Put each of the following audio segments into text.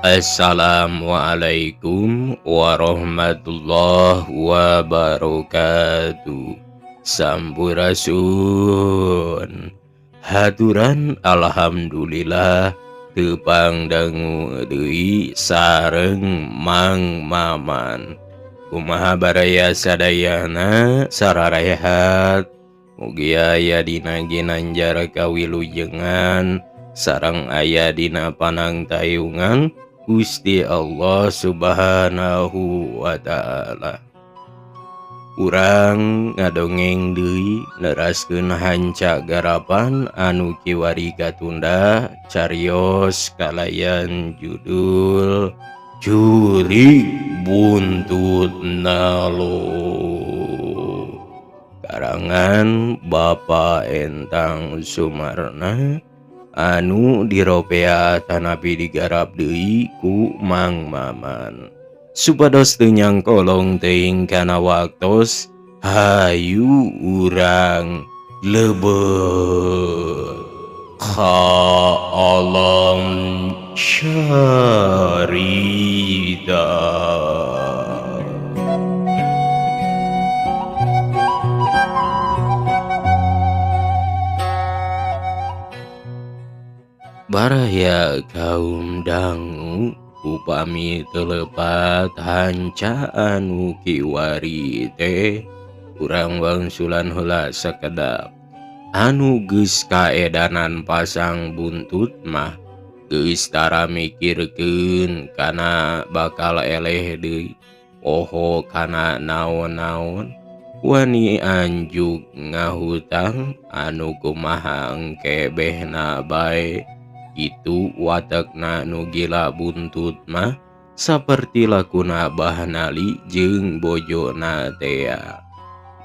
Assalamualaikum warahmatullahi wabarakatuh. Sampurasun. Haturan alhamdulillah tepang dangu deui sareng Mang Maman. Kumaha baraya sadayana sararehat. Mugi aya dina ginanjar kawilujengan sareng aya dina panangtayungan Gusti Allah Subhanahu wa Ta'ala. Urang ngadongeng deui neraskeun hanca garapan anu kiwari katunda cariyos kalayan judul Jurig Buntut Nalo. Karangan Bapak Entang Sumarna anu diropea tanapi digarap deui ku Mang Maman. Supados teu nyangkolong teuing kana waktos hayu urang lebet ka alam syarida. Baraya kaum dangu upami telepat hanca anu kiwari teh urang wangsulan heula sakedap anu geus kaedanan pasang buntut mah geus tara mikirkeun kana bakal eleh deui poho kana naon-naon wani anjuk ngahutang anu kumaha engkebehna bae. Itu watakna nu gila buntut mah saperti lakuna Bahnali jeung bojona tea.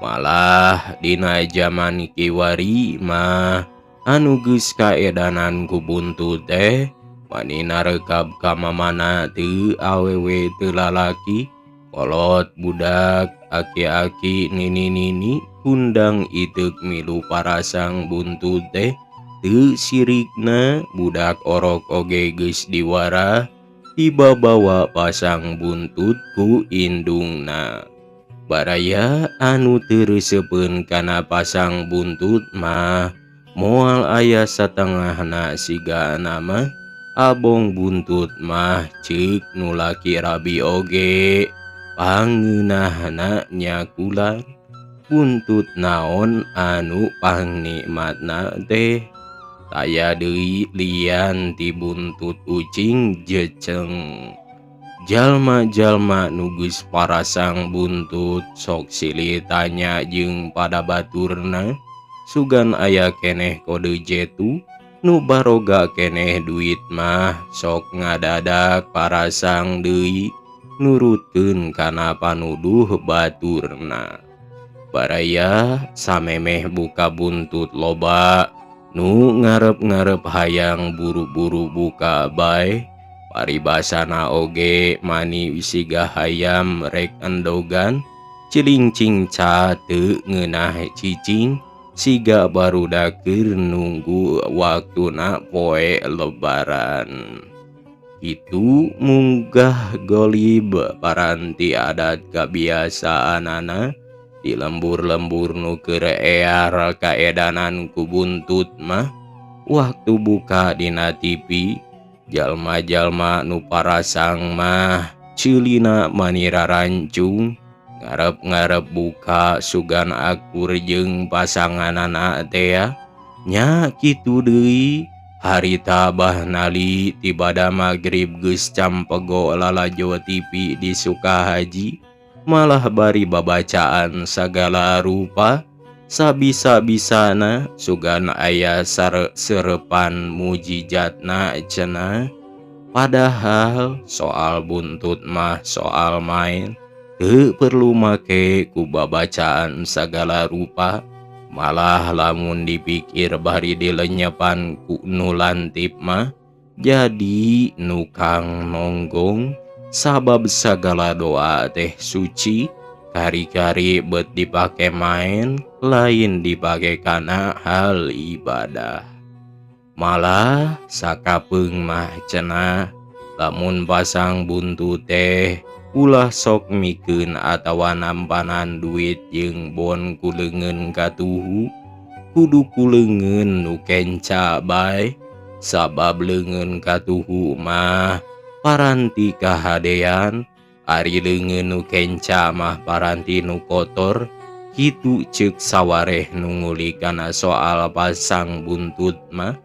Malah dina zaman kiwari mah anu geus kaedanan ku buntut teh wani narekab ka mamana teu awewe teu lalaki kolot budak aki-aki nini-nini kundang iteuk milu parasang buntut teh. Teu sirikna budak orok oge geus diwara tiba bawa pasang buntut ku indungna. Baraya anu teu reusepeun kana pasang buntut mah moal aya satengahna sigana mah abong buntut mah ceuk nu laki rabi oge pangeunahna nyakulan buntut naon anu pangnikmatna teh. Taya deui lian ti buntut ucing jeceng. Jalma-jalma nu geus parasang buntut sok silih tanya jeung pada baturna sugan aya keneh kode jetu nu baroga keneh duit mah sok ngadadak parasang deui nurutkeun kana panuduh baturna. Baraya samemeh buka buntut loba nu ngarep-ngarep hayang buru-buru buka bae paribasana oge mani siga hayam rek endogan cilincing ca teu ngeunah cicing siga barudak keur nunggu waktuna poe lebaran. Itu munggah golib paranti adat kabiasaanana di lembur-lembur nu keur ear kaedanan ku buntut mah waktu buka dina TV jalma-jalma nu parasang mah ceulina mani rarancung ngarep-ngarep buka sugan akur jeung pasanganana tea nya kitu deui harita Bahnali ti bada magrib geus campego lalajo TV di Sukahaji malah bari babacaan sagala rupa sabisa-bisana sugan aya serepan mujijatna cenah. Padahal soal buntut mah soal main teu perlu make ku babacaan sagala rupa malah lamun dipikir bari dilenyepan ku nu lantip mah jadi nukang nonggong sabab sagala doa teh suci kari-kari bet dipake main lain dipake kana hal ibadah. Malah sakapeung mah cenah Lamun pasang buntut teh ulah sok mikeun atawa nampanan duit jeung bon kuleungeun katuhu, kudu kuleungeun nu kenca bae. Sabab leungeun katuhu mah paranti kahadean, ari leungeun nu kenca mah paranti nu kotor. Kitu ceuk sawareh nu ngulik kana soal pasang buntut mah.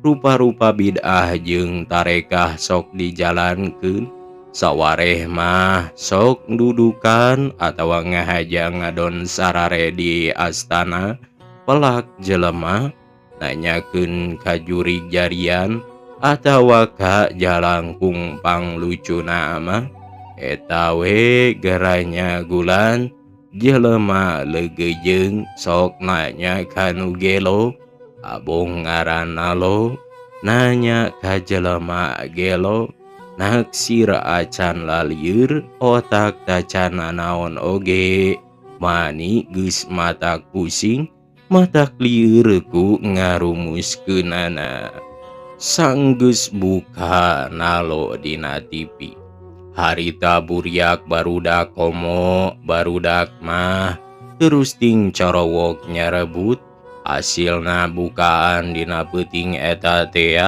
Rupa-rupa bid'ah jeung tarekah sok dijalankeun. Sawareh mah sok dudukan atawa ngahaja ngadon sarare di astana pelak jelema, nanyakeun ka jurig jarian atawa ka jalangkung panglucuna mah. Eta we geranya gulan jelema leugeujeung sok nanya ka nu gelo, abong ngaranna lo, nanya ka jelema gelo, naksir acan lalieur otak tacan naon oge, mani geus matak pusing matak lieur ku ngarumuskeunana. Sanggeus buka nalo dina TV, harita buriak barudak komo, barudak mah terus ting corowok nyarebut. Hasilna bukaan dina peuting eta teh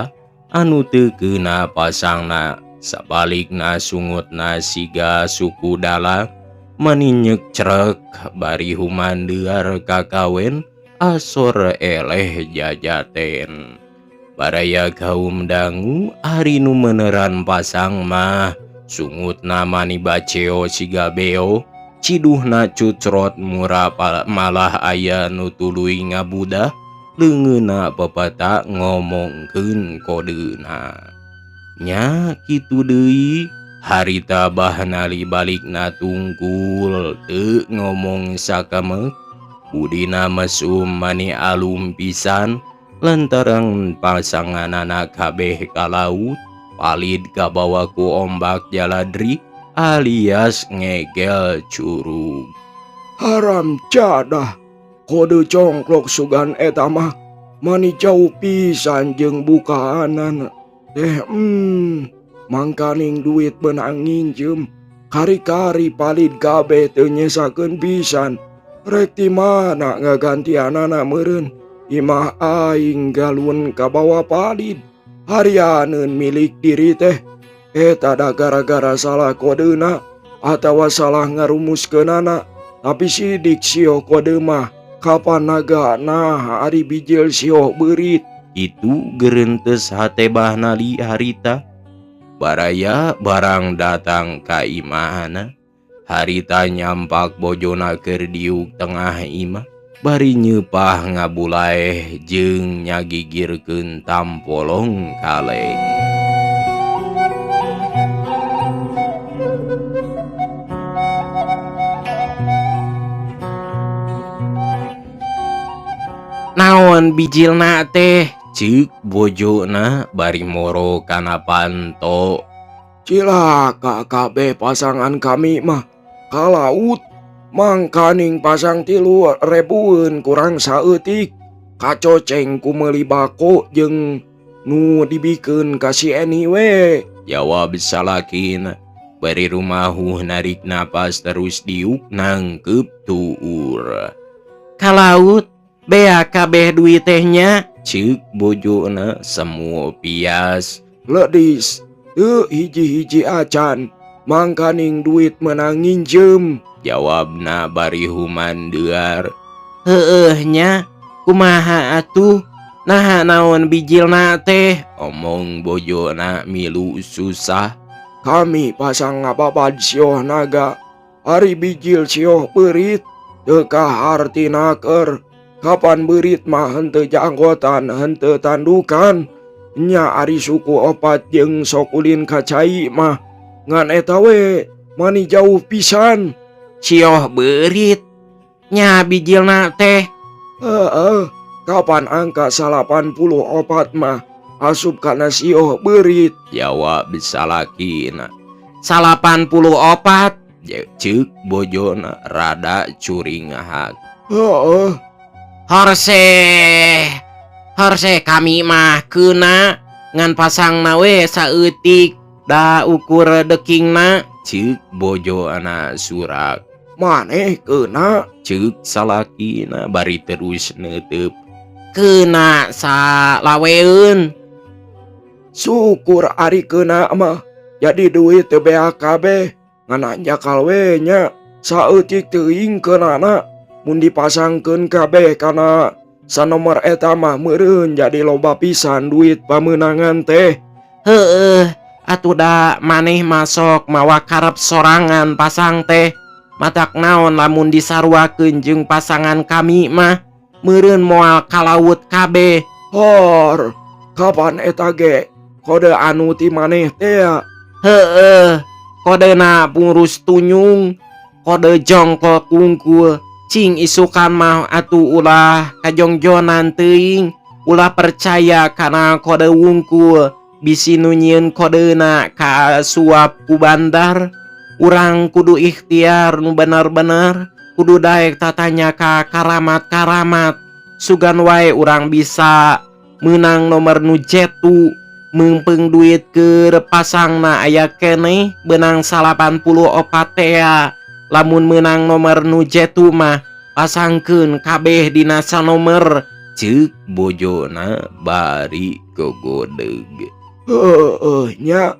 anu teu keuna pasangna, sabalikna sungutna siga suku dalang maninyek cerek bari humandeuar kakawen asor eleh jajaten. Baraya kaum dangu ari nu meneran pasang mah sungutna mani baceo siga beo, ciduhna cucrot murah malah aya nu tuluy ngabudah, leungeunna pepeta ngomongkeun kodeuna. Nya kitu deui, harita bahna libalikna tungkul teu ngomong sakamek. Budina mesum mani alum pisan lantaran pasanganana kabeh ka laut, palid kabawa ku ombak jaladri alias ngegel curug. Haram cadah, kode congklok sugan eta mah mani jauh pisan jeung bukaanan teh. Mangkaning duit benang nginjem kari-kari palid kabeh teu nyesakeun pisan. Rek ti mana ngagantianana meureun? Imah aing galun kabawa palid harianeun milik diri teh. Eta da gara-gara salah kodena atawa salah ngarumuskeunana. Tapi sidik sioh kode mah kapan nagana ari bijil sioh beurit. Itu gereunteus hatebahna li harita. Baraya barang datang ka imahna, harita nyampak bojona keur diuk tengah imah, bari nyeupah ngabulaeh jeung nyagigirkeun tampolong kaleng. Naon bijilna teh? Ceuk bojona bari moro kana panto. Cilaka kabeh pasangan kami mah ka laut. Mangkaning pasang 3.000 kurang saeutik kacoceng ku meuli bako jeung nu dibikeun ka si Eni we. Jawab salakina bari rumahuh narik napas terus diuk nangkep tuur. Ka laut bea kabeh duit tehnya, ceuk bojona semu pias. Ledis, teu hiji-hiji acan, mangkaning duit menang nginjem. Jawabna bari humandeuar. Heueuh nya, kumaha atuh? Naha naon bijilna teh? Omong bojona milu susah. Kami pasang ngababad sioh naga, ari bijil sioh beurit, teu kahartina keur. Kapan beurit mah henteu janggotan henteu tandukan. Nya ari suku opat jeung sok ulin ka cai mah ngan eta we mani jauh pisan. Sioh beurit nya bijilna teh. Kapan angka 84 mah asup kana sioh beurit. Jawab salakina. 84 ceuk bojona rada curingahak. Horse kami mah keuna ngan pasangna we saeutik Da ukur dekingna, ceuk bojo anak surak. Maneh keuna Ceuk salakina bari terus neuteup. Keuna salaweeun. syukur ari keuna mah. Jadi duit teu beak kabeh. Ngana jakal we nya. Saeutik teuing keunana. Mun dipasangkeun kabeh kana sanomor eta mah meureun jadi loba pisan duit pameunangan teh. Heueuh, atuh da maneh masok mawa karep sorangan pasang teh. Matak naon lamun disaruakeun jeung pasangan kami mah meureun moal kalaut kabeh. Hor, kapan eta ge? Kode anu ti maneh teh ya? Heueuh, kodena pungrus tunyung, kode jongkok wungkul. Cing isukan mah atuh ulah kajongjonan teuing, ulah percaya kana kode wungkul. Bisi nu nyieun kodena ka suap ku bandar. Urang kudu ikhtiar nu bener-bener, kudu daek tatanya ka karamat-karamat. Sugan wae urang bisa menang nomor nu jetu. Mengpeng duit keur pasangna aya keneh benang 84 tea. Lamun menang nomor nu jetu mah pasangkeun kabeh dina sanomor, ceuk bojona bari gogodeg. Nya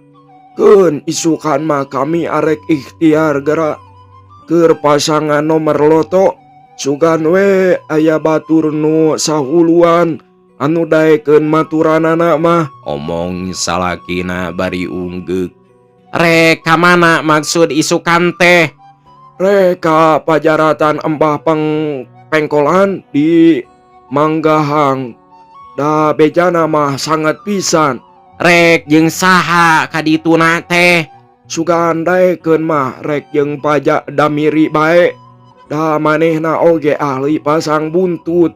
keun isukan mah kami arek ikhtiar gerak keur pasangan nomor loto. Sugan we aya batur nu sahuluan anu daekeun maturanana mah. Omong salakina bari unggek. Rek kamana maksud isukan teh? Reka pajaratan embah pengkolan di Manggahang. Da bejana mah sangat pisan. Rek jeung saha kadituna teh? Sugan daekeun mah rek jeung pajak damiri bae. Da manehna oge ahli pasang buntut.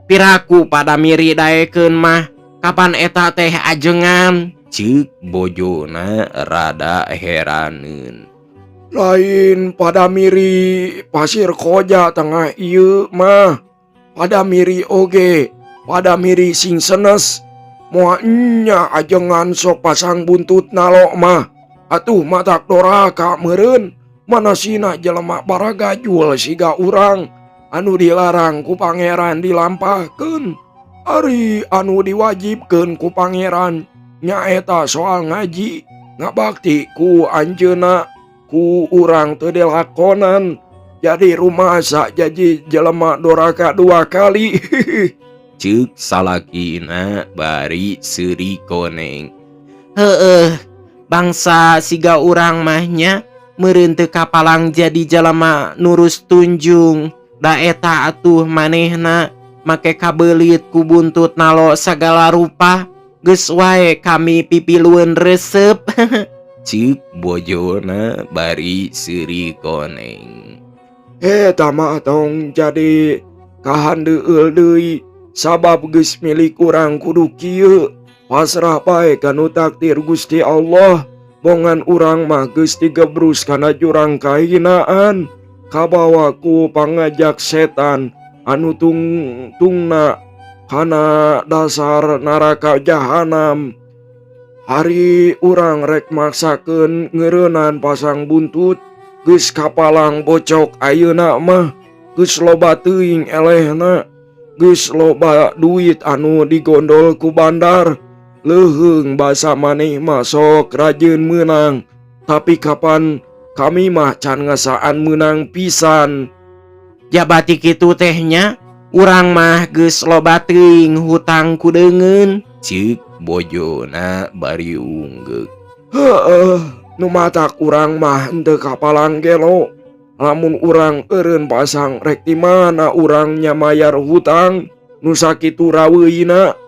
Piraku pada miri daekeun mah, kapan eta teh ajengan? Ceuk bojona rada heraneun. Lain pada miri pasir koja tengah ieu mah. Pada miri oge, pada miri sing senes. Moal nya ajengan sok pasang buntut nalo mah. Atuh matak doraka meureun. Manasina jelema baragajul siga urang. Anu dilarang ku pangeran dilampahkeun. Ari anu diwajibkeun ku pangeran nyaeta soal ngaji, ngabakti ku anjeunna. Ku urang teu dilakonan. Jadi rumasa jadi jelema doraka 2 kali. Ceuk salakina bari seuri koneng. Heueuh, bangsa siga urang mahnya meureun teu kapalang jadi jelema nurus tunjung. Da eta atuh manehna make kabeulit ku buntut nalo sagala rupa. Geus wae kami pipilueun resep. Ceuk bojona bari seuri koneng. Eta mah tong jadi kahandeueul deui. Sabab geus milik urang kudu kieu. Pasrah bae kanu takdir Gusti Allah. Bongan urang mah geus digebrus kana jurang kahinaan. Kabawa ku pangajak setan anu tungna kana dasar neraka jahanam. Hari urang rek maksakeun ngeureunaan pasang buntut. Geus kapalang bocok ayeuna mah. Geus loba teuing elehna. Geus loba duit anu digondol ku bandar. Leuheung basa maneh mah sok rajin meunang. Tapi kapan kami mah can ngasaan menang pisan. Jabati kitu tehnya, urang mah geus loba teuing hutang kudeungeun. Ceuk bojona bari unggek. Heueuh, nu matak urang mah henteu kapalang gelo. Lamun urang eureun pasang rek di mana urang nya mayar hutang nu sakitu raweuina.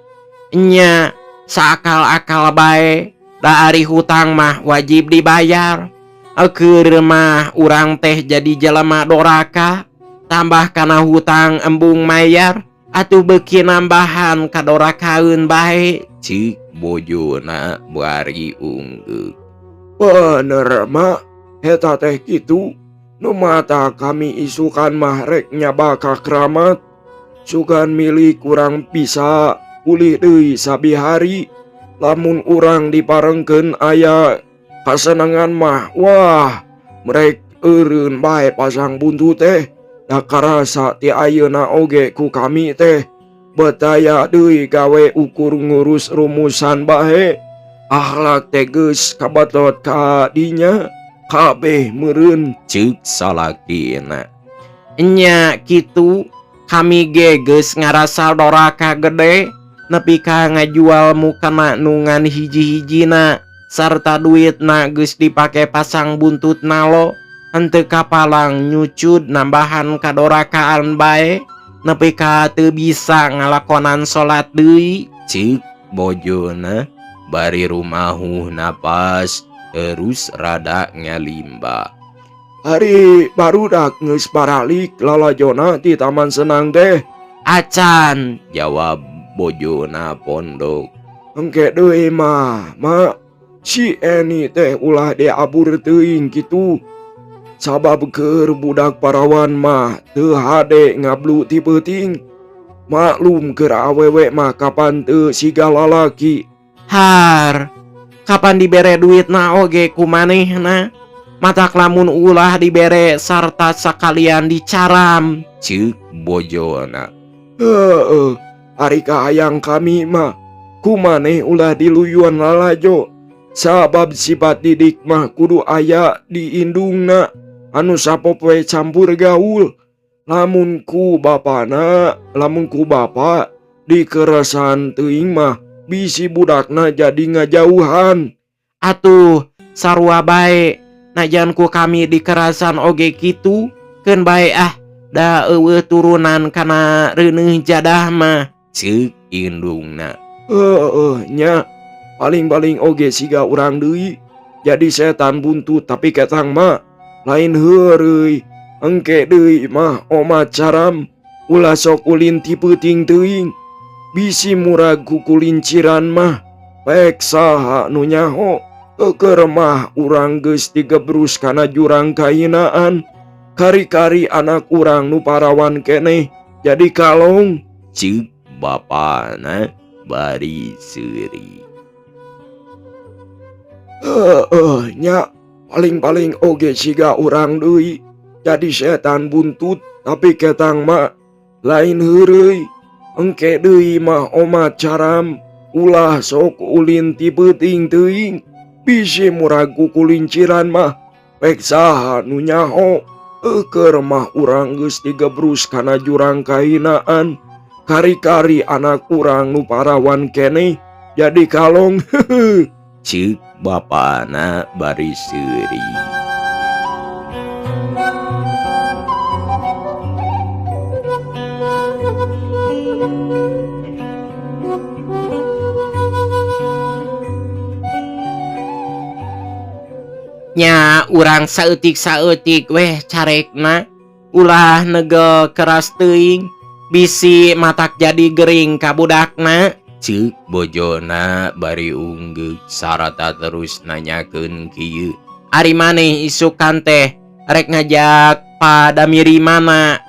Nya, saakal-akal bae, da ari hutang mah wajib dibayar. Keur mah urang teh jadi jelema doraka, tambah kana hutang embung mayar, atuh beuki nambahan kadorakaeun bae. Ceuk bojona bari unggek. Bener mak, eta teh kitu. Nu mata kami isukan mah rek nyabaka kramat. Sugan milik kurang bisa pulih deui sabihari. Lamun urang diparengkeun aya kasenangan mah, wah, merek eureun bae pasang buntu teh. Da karasa ti ayeuna oge ku kami teh betaya deui gawe ukur ngurus rumusan bae. Akhlak teh geus kabatot ka dinya, kabeh meureun, ceuk salakina. Nya kitu, kami ge geus ngarasa doraka gede nepi ka ngajual mukana nungan hiji-hijina sarta duitna geus dipake pasang buntutna lo. Henteu kapalang nyucud nambahan kadorakaan bae nepi ka teu bisa ngalakonan salat deui, ceuk bojona bari rumahuh napas terus rada ngalimba. Hari barudak geus baralik lalajona ti taman senang teh. Acan, jawab bojona pondok. Engke deui mah, mak. Si Eni teh ulah diabur teuing kitu. Sabab keur budak parawan mah teu hade ngablu ti peuting. Maklum keur awewe mah kapan teu siga lalaki. Har, kapan dibere duitna oge ku manehna? Matak lamun ulah dibere sarta sakalian dicaram, ceuk bojona. Ari kahayang kami mah ku maneh ulah diluyuan lalajo. Sabab sifat didik mah kudu aya di indungna. Anu sapopoe campur gaul. Lamun ku bapa dikeresan teuing mah bisi budakna jadi ngajauhan. Atuh, sarua bae, najan ku kami dikerasan oge kitu, keun bae da eueuh turunan kana reuneuh jadah mah, ceuk indungna. Nya, paling-paling oge siga urang deui. Jadi setan buntut tapi ketang mah lain heureuy. Engke deui mah oma caram ulah sok ulin ti peuting teuing. Bisi murag ku kulinciran mah pek saha nu nyaho. Keur mah urang geus digebrus kana jurang kahinaan. Kari-kari anak urang nu parawan keneh jadi kalong, ceuk bapana bari seuri. Nya, paling-paling oge siga urang deui. Jadi setan buntut tapi ketang mah lain heureuy. Engke deui mah oma caram ulah sok ulin ti peuting teuing. Bisi murag ku kulinciran mah pek saha nu nyaho. Keur mah urang geus digebrus kana jurang kahinaan. Kari-kari anak urang nu parawan keneh jadi kalong. Ceuk bapana bari seuri. Nya urang saeutik-saeutik weh carekna ulah negel keras teuing bisi matak jadi gering ka budakna, ceuk bojona bari unggeuh sarata terus nanyakeun kieu. Ari maneh isukan teh rek ngajak padamiri mana?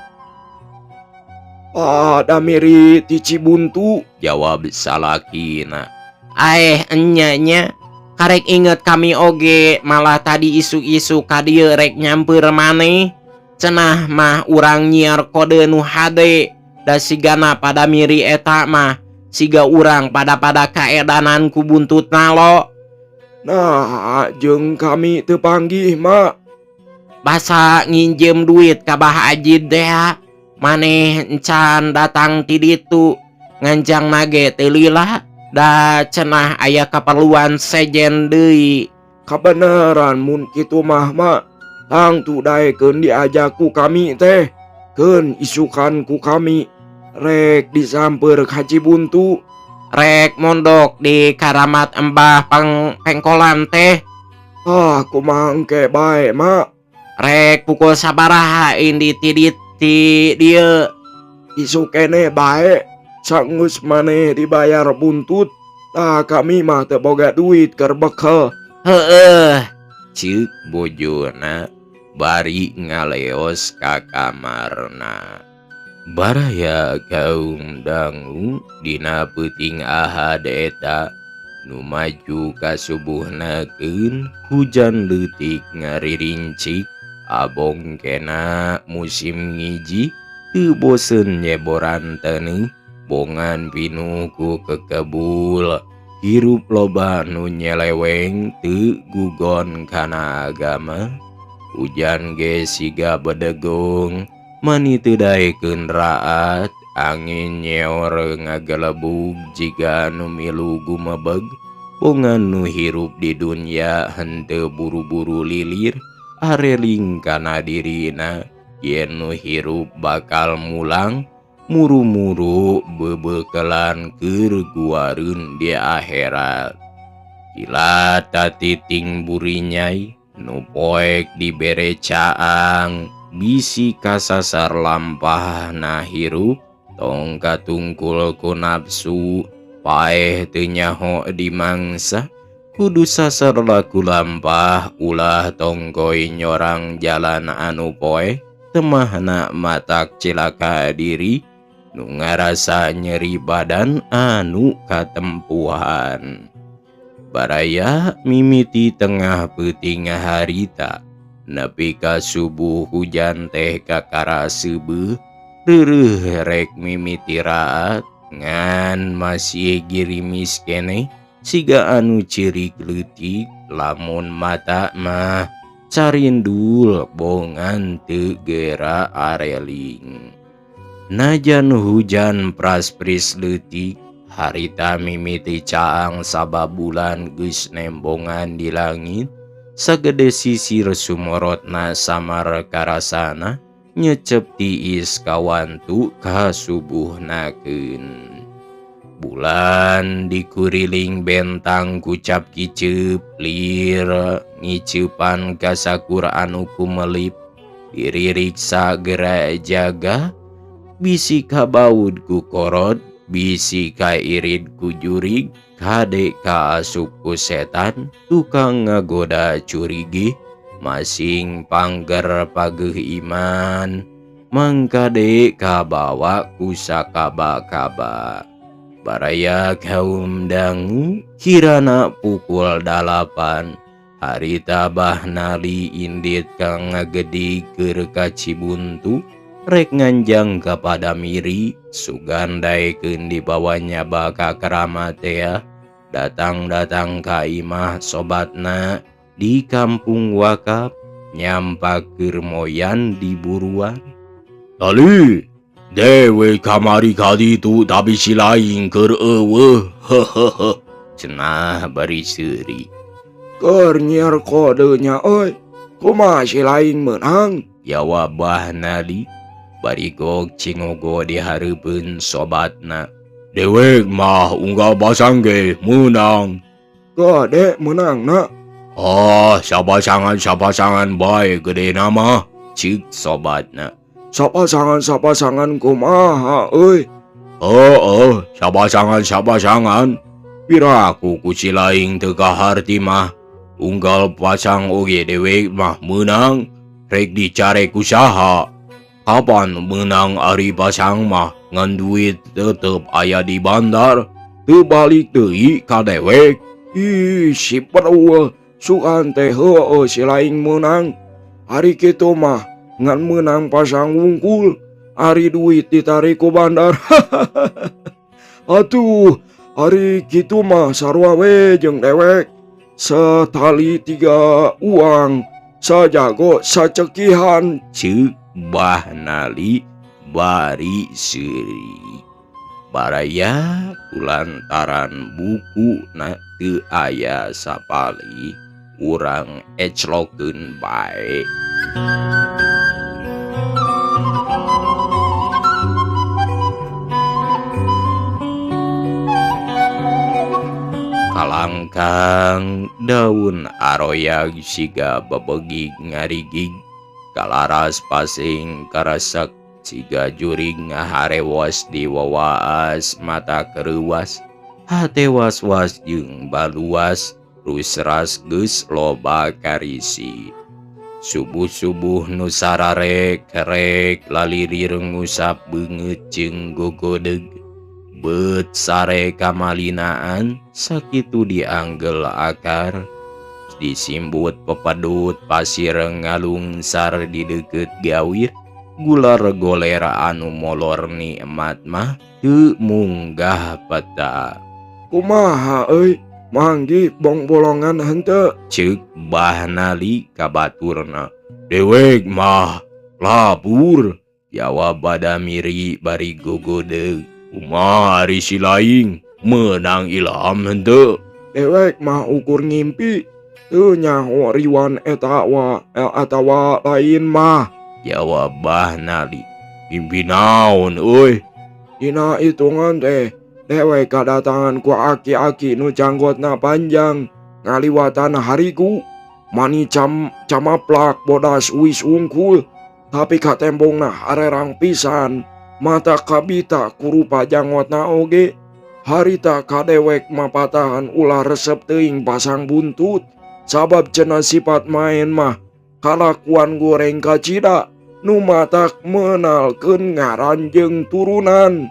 Padamiri ti Cibuntu, jawab salakina. Enya karek inget kami oge malah tadi isu-isu ka dieu rek nyamper maneh. Cenah mah urang nyiar kode nu hade da sigana padamiri eta mah siga urang pada kaedanan ku buntutna lo. Nah, jeung kami teu panggih mak. Basa nginjem duit ka Bah Ajid dea. Maneh encan datang ti ditu nganjang nage teu lila da cenah aya kaperluan sejen deui. Kabeneran mun kitu mah mak, tangtu daekeun diajak ku kami teh. Keun isukan ku kami rek disamper ka Cibuntu. Rek mondok di Karamat Embah Pengkolan teh. Kumaha engke bae mak. Rek pukul sabaraha indi ti dieu. Isu kene bae, sangus maneh dibayar buntut. Kami mah teu boga duit keur bekel. Heueuh, ceuk bojona bari ngaleos ka kamarna. Baraya kaum dangu dina peuting ahad eta Nu maju kasubuhnakeun hujan leutik ngaririncik, abong kena musim ngiji, teu bosen nyeboran taneuh, bongan pinuh ku kekebul, hirup loba nu nyeleweng teu gugon kana agama. Hujan ge siga bedegong, mani teu daekeun raat, angin nyeor ngagelebug jiga nu milu gumebeg, bongan nu hirup di dunya henteu buru-buru lilir, areling kana dirina, yen nu hirup bakal mulang, muru-muru bebekelan keur guareun di akhirat. Kila tatiting burinyai, nu poek dibere caang, bisi kasasar lampah na hirup, tong katungkul ku nafsu, paeh teu nyaho dimangsa, kudu sasar laku lampah ulah tongkoy nyorang jalan anu poe, temahna matak cilaka diri, nu ngarasa nyeri badan anu katempuhan. Baraya mimiti tengah peuting harita, nepi ka subuh hujan teh kakara seubeuh, reureuh rek mimiti raat, ngan masih girimis keneh, siga anu cirik leutik, lamun mata mah carindul bongan teu geura areling. Najan hujan praspris leutik, harita mimiti caang sababulan geus nembongan di langit, sagede sisir sumorotna samar karasana, nyecep tiis kawantu kasubuhnakeun. Bulan dikuriling bentang kucap kiceup lir, ngiceupan ka sakur anu kumelip, diririk sagera jaga, bisi ka baud ku korod, bisi ka irid ku jurig, kade ka asup ku setan, tukang ngagoda curigi, masing pangger pageuh iman, mangkade ka bawa ku sakaba-kaba. Baraya kaum dangu, kirana pukul 8, harita bahnali indit kang ngagedig keur ka Cibuntu, rek nganjang kapada miri, sugandaekeun di bawahnya baka keramatea, datang-datang ka imah sobatna di kampung wakaf, nyampak keur moyan di buruan. Tali, dewe kamari kaditu tapi si lain keur eueuh, hehehe, cenah bari seuri. keur nyiar kodenya euy, kumaha si lain meunang? Jawab bahnali, bari gog cingogo di hareupeun sobatna. Dewek mah unggal basang ge menang. Gade menangna. Oh, sapasangan bae gede nama, ceuk sobatna. Sapasangan kumaha euy? Oh, sapasangan. Piraku ku si laing teu kaharti mah, unggal pasang oge dewek mah menang, rek dicare kusaha. Kapan menang ari pasang mah, ngan duit tetep aya di bandar, teu balik deui ka dewek. Ih, si pereueuh, sukan teh heueuh si laing menang. Ari kitu mah ngan menang pasang wungkul, ari duit ditarik ku bandar. Atuh, ari kitu mah sarua we jeung dewek, setali 3 uang, sajago sacekihan, ceuk bahnali bari seuri. Baraya kulantaran buku na teu aya sapali, urang eclokeun bae. Kalangkang daun aroyag siga babegig ngarigig, kalaras pasing karasak siga jurig ngaharewas di wawaas mata kereuwas, hate was-was jeung baluas, rusras geus loba karisi. Subuh-subuh nu sararek rek lalirir ngusap beungeut jeung gogodeg, Bet sare kamalinaan sakitu dianggel akar disimbut pepadut pasir ngalungsar di deket gawir gular golera anu molor nikmat mah teu munggah peta. Kumaha manggi bong bolongan henteu Ceuk Bahnali ka baturna. Dewek mah lapur, jawab Badamiri bari gogodeug. Kumaha ari si laing menang ilham henteu. dewek mah ukur ngimpi teu nyaho riwan atawa lain mah. Jawab Bahnali. Mimpi naon euy? Dina hitungan teh dewek kadatangan ku aki-aki nu janggotna panjang ngaliwatan hariku mani camaplak bodas wis ungkul tapi katembongna harerang pisan mata kabita kurupa janggotna oge harita kadewek mapatahan ulah resep teuing pasang buntut sabab cenah sifat main mah kalakuan goreng kacida nu matak menalkeun ngaranjeng turunan.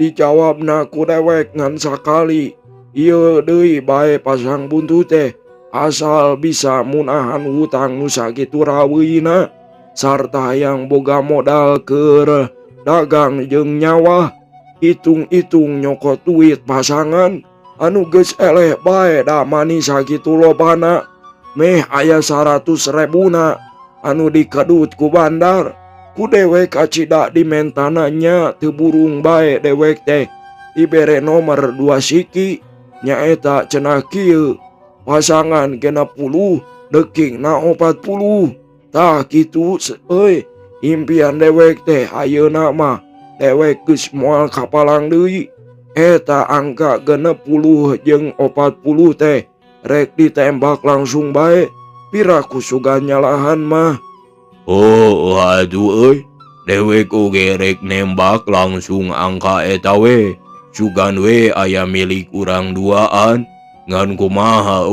Dijawabna ku dewek ngan sakali ieu deui bae pasang buntut teh asal bisa munahan hutang nu sakitu raweuina sarta yang boga modal keur dagang jeung nyawa. Itung-itung nyokot duit pasangan anu geus eleh bae da mani sakitu lobana meh aya 100.000 anu dikedut ku bandar. Ku dewek acida di mentananya teu burung bae dewek teh dibere nomor 2 siki nyaeta cenah kieu pasangan 60 dekingna 40 tah kitu impian dewek teh ayeuna mah dewek geus moal kapalang deui eta angka 60 jeung 40 teh rek ditembak langsung bae piraku sugan nyalahan mah. Oh aduh dewek oge rek nembak langsung angka eta we sugan we aya milik urang duaan ngan kumaha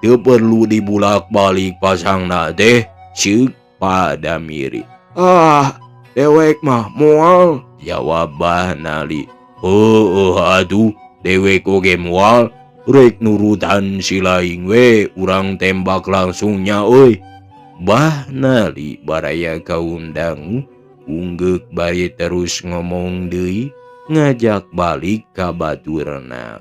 teu perlu dibulak-balik pasangna teh ceuk Badamiri. Dewek mah moal, jawab Bahnali. Aduh dewek oge moal rek nurutan si laing we urang tembak langsungnya Bahnali baraya kaundang unggek bari terus ngomong deui ngajak balik ka baturna.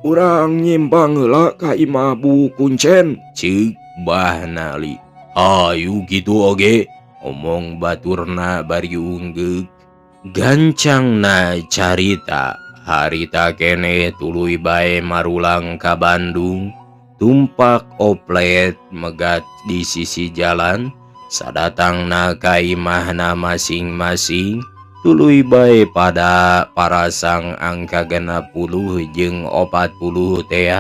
Urang nyimpang heula ka imah Bu Kuncen, ceuk Bahnali. Ayu gitu oge, omong baturna bari unggek. Gancangna carita harita kene tuluy bae marulang ka Bandung. Tumpak oplet megat di sisi jalan sadatangna ka imahna masing-masing tuluy bae pada parasang angka 60 jeung 40 teh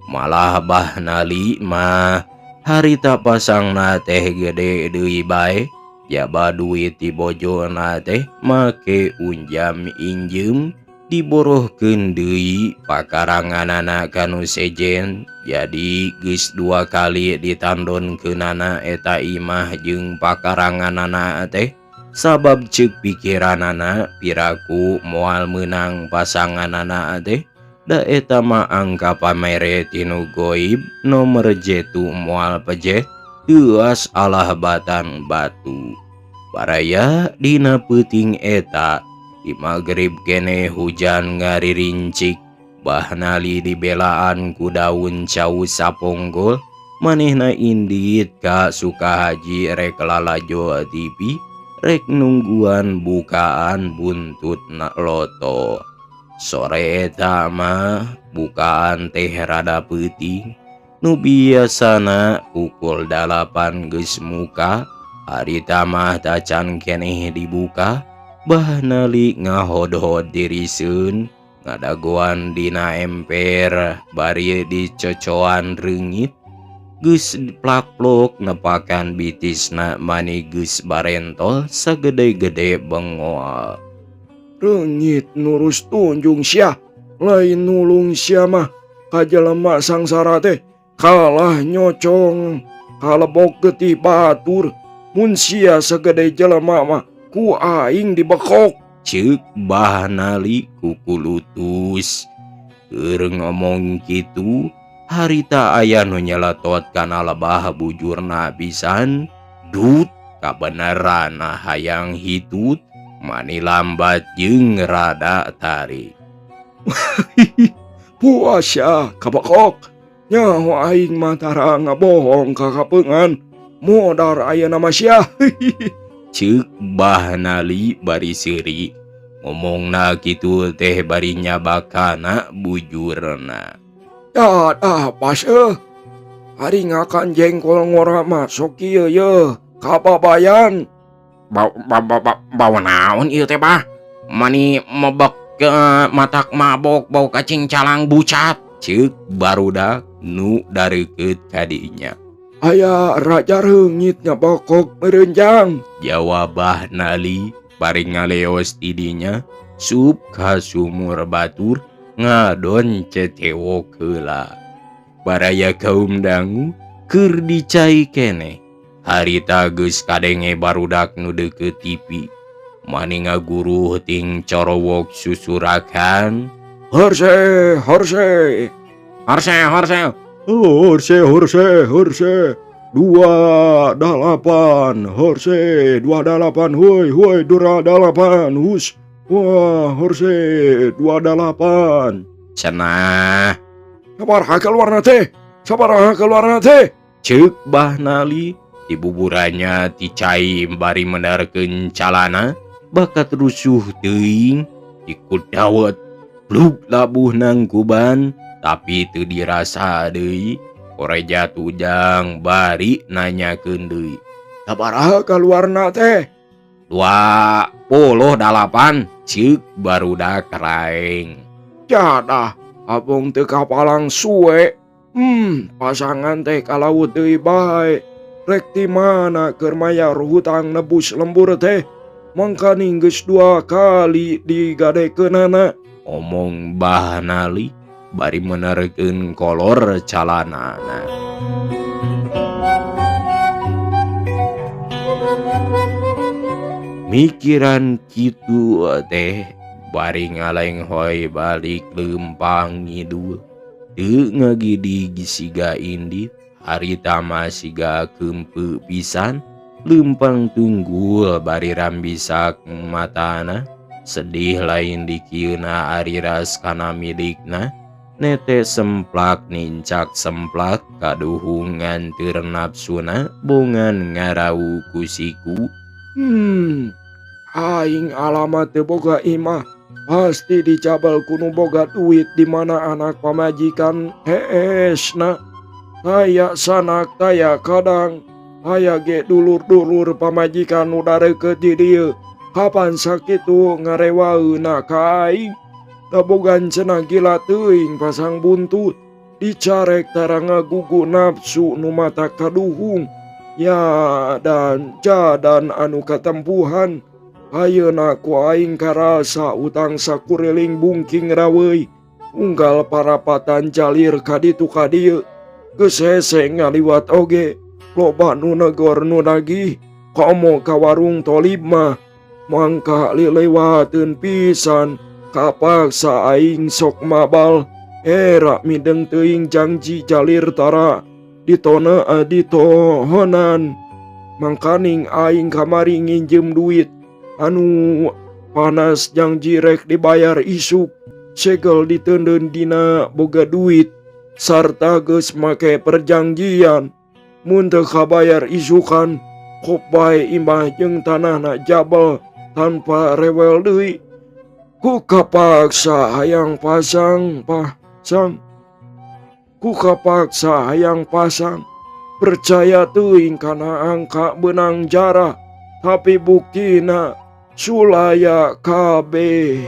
malah Bahnali mah harita pasangna teh gede deui bae jaba duit di bojona teh make unjam injem diborohkeun deui pakaranganana kanu sejen jadi geus 2 kali ditandonkeunana eta imah jeung pakaranganana teh sabab ceuk pikiranana piraku moal meunang pasanganana teh da eta mah angka pamere tinu goib nomor jetu moal pejet teuas alah batan batu. Baraya dina peuting eta di magrib kene hujan ngaririncik. Bahnali dibelaan ku daun cau saponggol manehna indit ka Sukahaji rek lalajo TV rek nungguan bukaan buntutna loto. Sore eta mah bukaan teh rada peuting nu biasana pukul 8 geus muka harita mah tacan keneh dibuka. Bahnali ngahodhod diriseun ngadagoan dina emper bari dicocoan reungit geus plak-plok nepakan bitisna mani geus barentol sagede-gede bengoal. Reungit nurus tunjung sia lain nulung sia mah kajelema sangsara teh kalah nyocong kalebok getih batur mun sia sagede jelema mah ku aing dibekok. Ceuk Bahnali kukulutus. Keur ngomong kitu, harita aya nu nyeletot kana lebah bujurna pisan, dut kabenerana hayang hitut, mani lambat jeung rada tarik. Puasya kabakok. Nyaho aing matara ngabohong kakapeungan. Modar aya nama sia. Ceuk Bahnali bari seuri. Ngomongna kitu teh bari nyabakana bujurna. Ya apa sih? Hari ngakan jengkol ngora masuk kieu ye. Kababayan. Bau naon ieu teh bah? Mani mebek ke matak mabok bau cacing calang bucat. Ceuk barudak nu dareukeut ka dinya. Aya raja reungit nyabokok merenjang. Jawab Bahnali bari ngaleos ti dinya, sup ka sumur batur ngadon cetewok heula. Baraya kaum dangu keur dicai keneh. Harita geus kadenge barudak nu deukeut tipi. Mani ngaguruh ting corowok susurakan. Horse, horse. Horse, horse. Horse. 28, horse, 28, hoi, 28, hus. Wah, horse, 28. Cenah. Sabaraha keluarna teh. Ceuk Bahnali di buburannya ticai bari mendarkeun calana bakat rusuh teuing ikut dawet bluk labuh nangkuban tapi teu dirasa deui. Koreja tujang bari nanyakeun deui. Sabaraha keluarna teh? 28, ceuk barudak raeng. Jadah, abong teu kapalang suwe. Pasangan teh kalaut deui bae. Rek ti mana keur mayar hutang nebus lembur teh? Mangkani geus 2 kali digadekeunana. Omong Bahnali bari menerkeun kolor calanana. Mikiran kitu teh bari ngalenghoy balik leumpang ngidul. Teu ngagidig siga indit, harita mah siga keumpe pisan. Leumpang tunggul bari rambisak matana. Sedih lain dikieuna ariras kana milikna. Nete semplak nincak semplak kaduhungan teur nafsuna bongan ngarau kusiku. Aing alamat teu boga imah. Pasti dicabal kuno boga duit di mana anak pamajikan heesna. Aya sanak taya kadang. Aya ge dulur-dulur pamajikan nu dareukeut di dieu. Kapan sakitu ngarewaeuna ka aing. Tabogan cenah gila teuing pasang buntut. Dicarek tara ngagugu nafsu nu mata kaduhung. Ya dan jadan anu katempuhan. Ayeuna ku aing karasa utang sakuriling bungking raweuy. Unggal parapatan jalir kaditu kadieu. Geus hese ngaliwat oge. Loba nu negor nu nagih. Komo ka warung tolib mah. Mangka lilewatkeun pisan. Kapaksa aing sok mabal. Era mideng teuing janji jalir tara. Ditona ditohonan. Mangkaning aing kamari nginjem duit. Anu panas janji rek dibayar isuk. Segel diteundeun dina boga duit. Sarta geus make perjanjian. Mun teu kabayar isukan. Kop bae imah jeung tanahna jabal tanpa rewel deui. Ku kapaksa hayang pasang. Ku kapaksa hayang pasang. Percaya teuing kana angka benang jarah. Tapi buktina sulaya kabeh.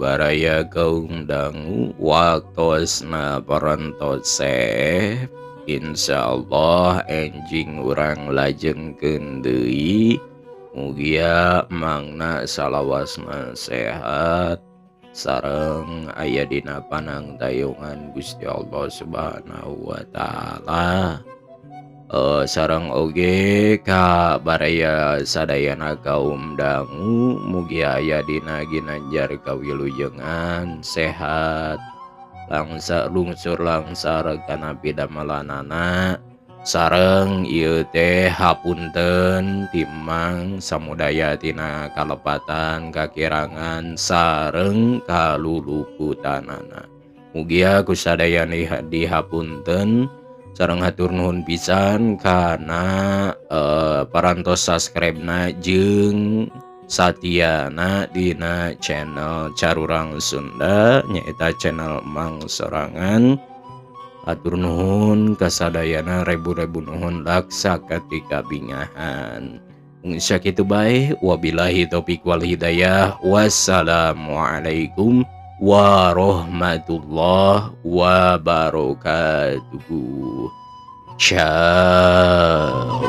Baraya kaum dangu waktosna parantos insyaallah enjing urang lajengkeun deui. Mugia mangna salawasna sehat sareng aya dina panangtayungan Gusti Allah Subhanahu wa taala. Sareng oge ka baraya sadayana kaum dangu mugi aya dina ginanjar kawilujengan sehat langsa lungsur langsar kana pidamalanana sareng ieu teh hapunten timang samudaya tina kalepatan kakirangan sareng kaluluputanana mugia kusadayana dihapunten sareng hatur nuhun pisan kana parantos subscribe-na jeung satiana dina channel Carurang Sunda nyaeta channel Mang Sorangan. Atur nuhun kasadayana rebu-rebu nuhun laksa ketika bingahan. Sakitu bae wabillahi taufik wal hidayah. Wassalamualaikum warahmatullahi wabarakatuh. Ciao.